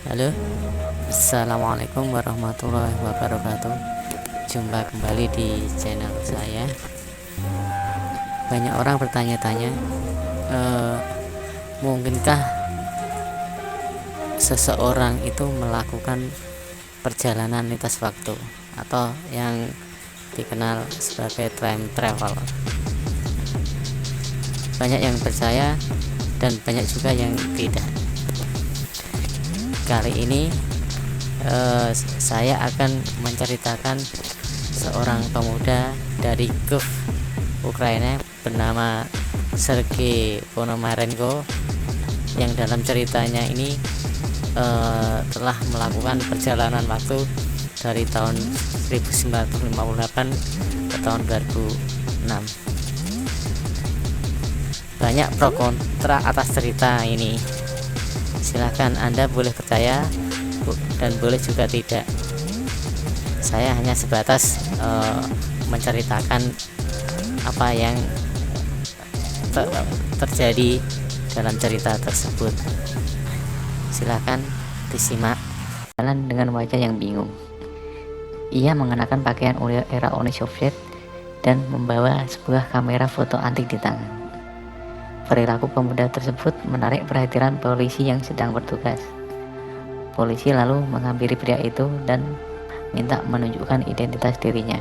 Halo, assalamualaikum warahmatullahi wabarakatuh. Jumpa kembali di channel saya. Banyak orang bertanya-tanya, mungkinkah seseorang itu melakukan perjalanan lintas waktu atau yang dikenal sebagai time travel? Banyak yang percaya dan banyak juga yang tidak. Kali ini saya akan menceritakan seorang pemuda dari Kiev, Ukraina bernama Sergei Ponomarenko, yang dalam ceritanya ini telah melakukan perjalanan waktu dari tahun 1958 ke tahun 2006. Banyak pro kontra atas cerita ini. Silahkan Anda boleh percaya dan boleh juga tidak. Saya hanya sebatas menceritakan apa yang terjadi dalam cerita tersebut. Silahkan disimak. Jalan dengan wajah yang bingung. Ia mengenakan pakaian era Uni Soviet dan membawa sebuah kamera foto antik di tangan. Perilaku pemuda tersebut menarik perhatian polisi yang sedang bertugas. Polisi lalu menghampiri pria itu dan minta menunjukkan identitas dirinya.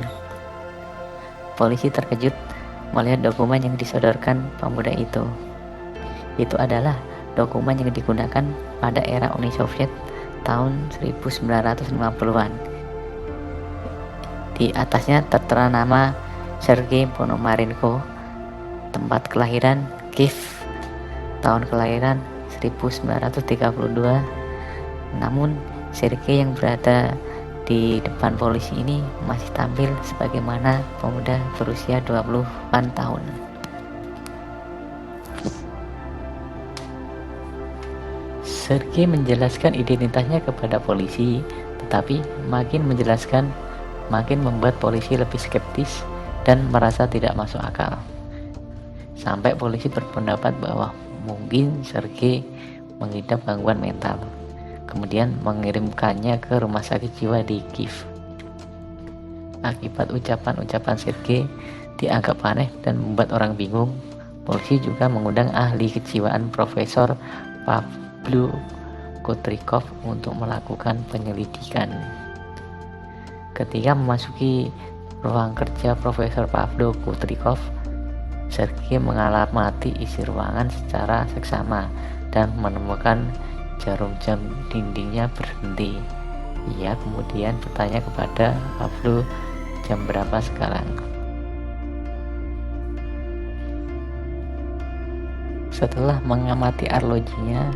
Polisi terkejut melihat dokumen yang disodorkan pemuda itu. Itu adalah dokumen yang digunakan pada era Uni Soviet tahun 1950-an. Di atasnya tertera nama Sergei Ponomarenko, tempat kelahiran Kiev, tahun kelahiran 1932. Namun Sergei yang berada di depan polisi ini masih tampil sebagaimana pemuda berusia 20-an tahun. Sergei menjelaskan identitasnya kepada polisi, tetapi makin menjelaskan makin membuat polisi lebih skeptis dan merasa tidak masuk akal. Sampai polisi berpendapat bahwa mungkin Sergei mengidap gangguan mental, kemudian mengirimkannya ke rumah sakit jiwa di Kiev. Akibat ucapan-ucapan Sergei dianggap aneh dan membuat orang bingung, polisi juga mengundang ahli kejiwaan Profesor Pavlo Kutrikov untuk melakukan penyelidikan. Ketika memasuki ruang kerja Profesor Pavlo Kutrikov, Sergei mengamati isi ruangan secara seksama dan menemukan jarum jam dindingnya berhenti. Ia kemudian bertanya kepada Pavlo, jam berapa sekarang? Setelah mengamati arlojinya,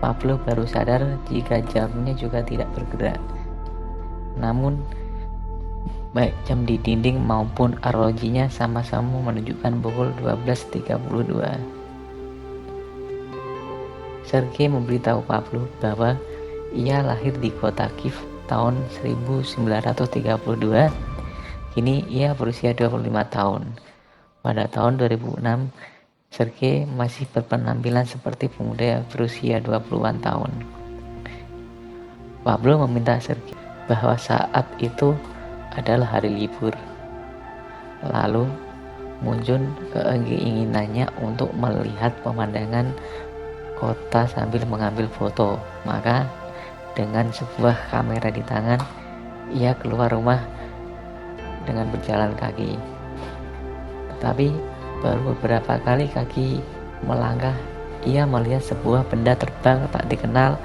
Pavlo baru sadar jika jamnya juga tidak bergerak. Namun baik jam di dinding maupun arlojinya sama-sama menunjukkan pukul 12.32. Sergei memberitahu Pavlo bahwa ia lahir di kota Kiev tahun 1932. Kini ia berusia 25 tahun. Pada tahun 2006, Sergei masih berpenampilan seperti pemuda berusia 20-an tahun. Pavlo meminta Sergei bahwa saat itu adalah hari libur. Lalu muncul keinginannya untuk melihat pemandangan kota sambil mengambil foto. Maka dengan sebuah kamera di tangan, ia keluar rumah dengan berjalan kaki. Tetapi baru beberapa kali kaki melangkah, ia melihat sebuah benda terbang tak dikenal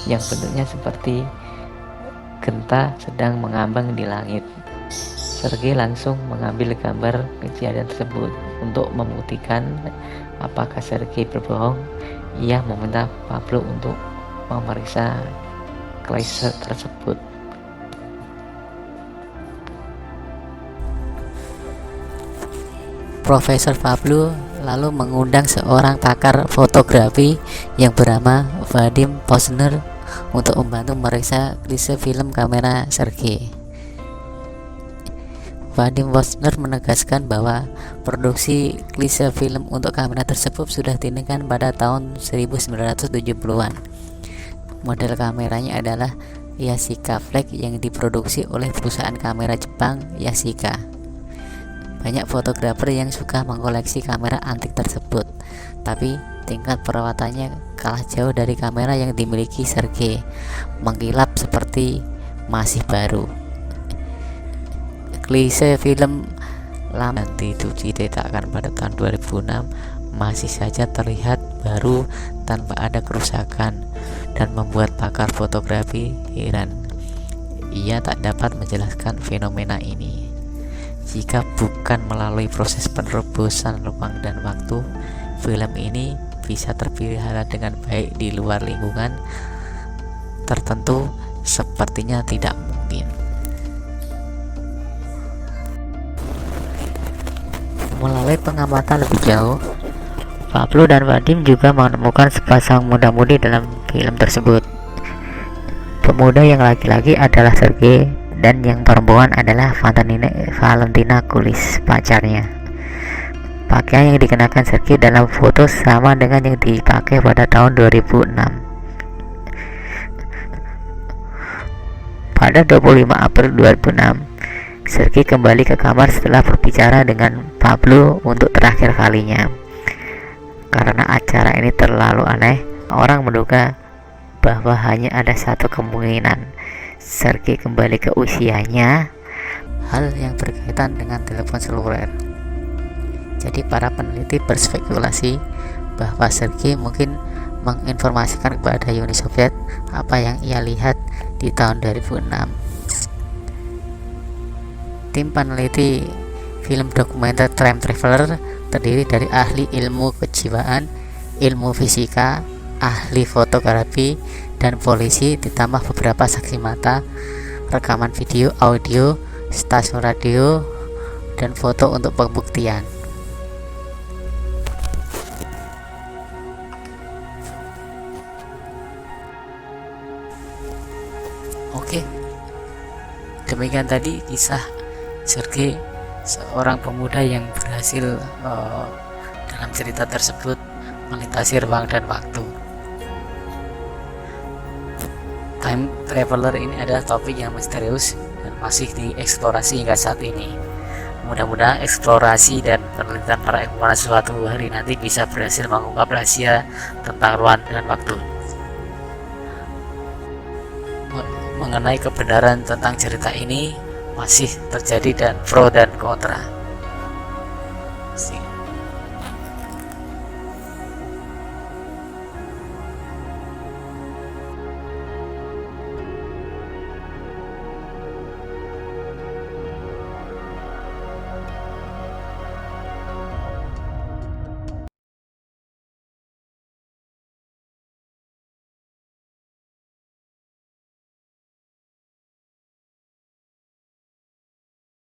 yang bentuknya seperti genta sedang mengambang di langit. Sergei langsung mengambil gambar kejadian tersebut. Untuk membuktikan apakah Sergei berbohong, ia meminta Pavlo untuk memeriksa klise tersebut. Profesor Pavlo lalu mengundang seorang pakar fotografi yang bernama Vadim Posner untuk membantu memeriksa klise film kamera Sergei. Vadim Posner menegaskan bahwa produksi klise film untuk kamera tersebut sudah ditinggalkan pada tahun 1970-an. Model kameranya adalah Yashica Flex yang diproduksi oleh perusahaan kamera Jepang Yashica. Banyak fotografer yang suka mengkoleksi kamera antik tersebut, tapi tingkat perawatannya kalah jauh dari kamera yang dimiliki Sergei, mengkilap seperti masih baru. Klise film lama yang diletakkan pada tahun 2006 masih saja terlihat baru tanpa ada kerusakan dan membuat pakar fotografi heran. Ia tak dapat menjelaskan fenomena ini. Jika bukan melalui proses penerobosan ruang dan waktu, film ini bisa terpelihara dengan baik di luar lingkungan tertentu sepertinya tidak mungkin. Melalui pengamatan lebih jauh, Pablo dan Vadim juga menemukan sepasang muda-mudi dalam film tersebut. Pemuda yang laki-laki adalah Sergei dan yang perempuan adalah Valentina Kulis, pacarnya. Pakaian yang dikenakan Sergei dalam foto sama dengan yang dipakai pada tahun 2006. Pada 25 April 2006, Sergei kembali ke kamar setelah berbicara dengan Pablo untuk terakhir kalinya. Karena acara ini terlalu aneh, orang menduga bahwa hanya ada satu kemungkinan, Sergei kembali ke usianya, hal yang berkaitan dengan telepon seluler. Jadi para peneliti berspekulasi bahwa Sergei mungkin menginformasikan kepada Uni Soviet apa yang ia lihat di tahun 2006. Tim peneliti film dokumenter Time Traveler terdiri dari ahli ilmu kejiwaan, ilmu fisika, ahli fotografi, dan polisi, ditambah beberapa saksi mata, rekaman video, audio, stasiun radio, dan foto untuk pembuktian. Oke, demikian tadi kisah Sergei, seorang pemuda yang berhasil dalam cerita tersebut melintasi ruang dan waktu. Time Traveler ini adalah topik yang misterius dan masih dieksplorasi hingga saat ini. Mudah-mudahan eksplorasi dan penelitian para ilmuwan suatu hari nanti bisa berhasil mengungkap rahasia tentang ruang dan waktu. Mengenai kebenaran tentang cerita ini masih terjadi dan pro dan kontra.